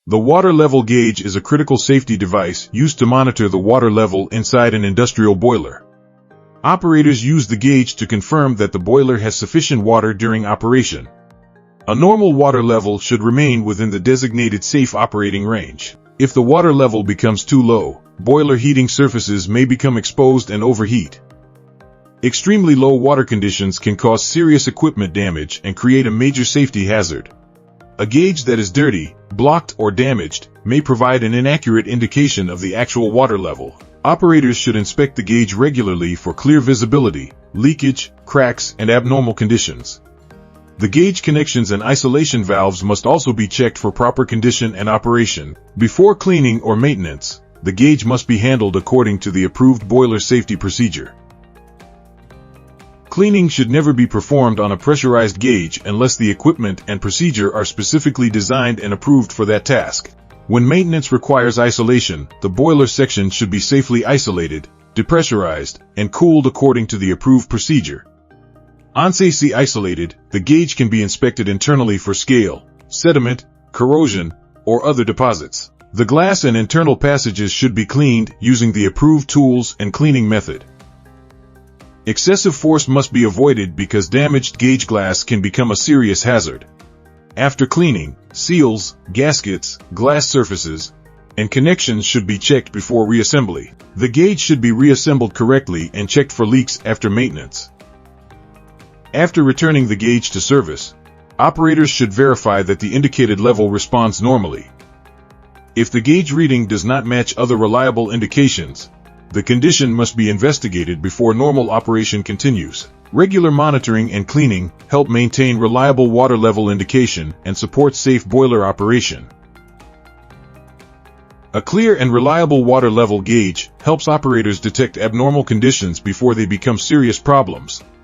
The water level gauge is a critical safety device used to monitor the water level inside an industrial boiler. Operators use the gauge to confirm that the boiler has sufficient water during operation. A normal water level should remain within the designated safe operating range. If the water level becomes too low, boiler heating surfaces may become exposed and overheat. Extremely low water conditions can cause serious equipment damage and create a major safety hazard. A gauge that is dirty, blocked, or damaged may provide an inaccurate indication of the actual water level. Operators should inspect the gauge regularly for clear visibility, leakage, cracks, and abnormal conditions. The gauge connections and isolation valves must also be checked for proper condition and operation. Before cleaning or maintenance, the gauge must be handled according to the approved boiler safety procedure. Cleaning should never be performed on a pressurized gauge unless the equipment and procedure are specifically designed and approved for that task. When maintenance requires isolation, the boiler section should be safely isolated, depressurized, and cooled according to the approved procedure. Once safely isolated, the gauge can be inspected internally for scale, sediment, corrosion, or other deposits. The glass and internal passages should be cleaned using the approved tools and cleaning method. Excessive force must be avoided because damaged gauge glass can become a serious hazard. After cleaning, seals, gaskets, glass surfaces, and connections should be checked before reassembly. The gauge should be reassembled correctly and checked for leaks after maintenance. After returning the gauge to service, operators should verify that the indicated level responds normally. If the gauge reading does not match other reliable indications, the condition must be investigated before normal operation continues. Regular monitoring and cleaning help maintain reliable water level indication and support safe boiler operation. A clear and reliable water level gauge helps operators detect abnormal conditions before they become serious problems.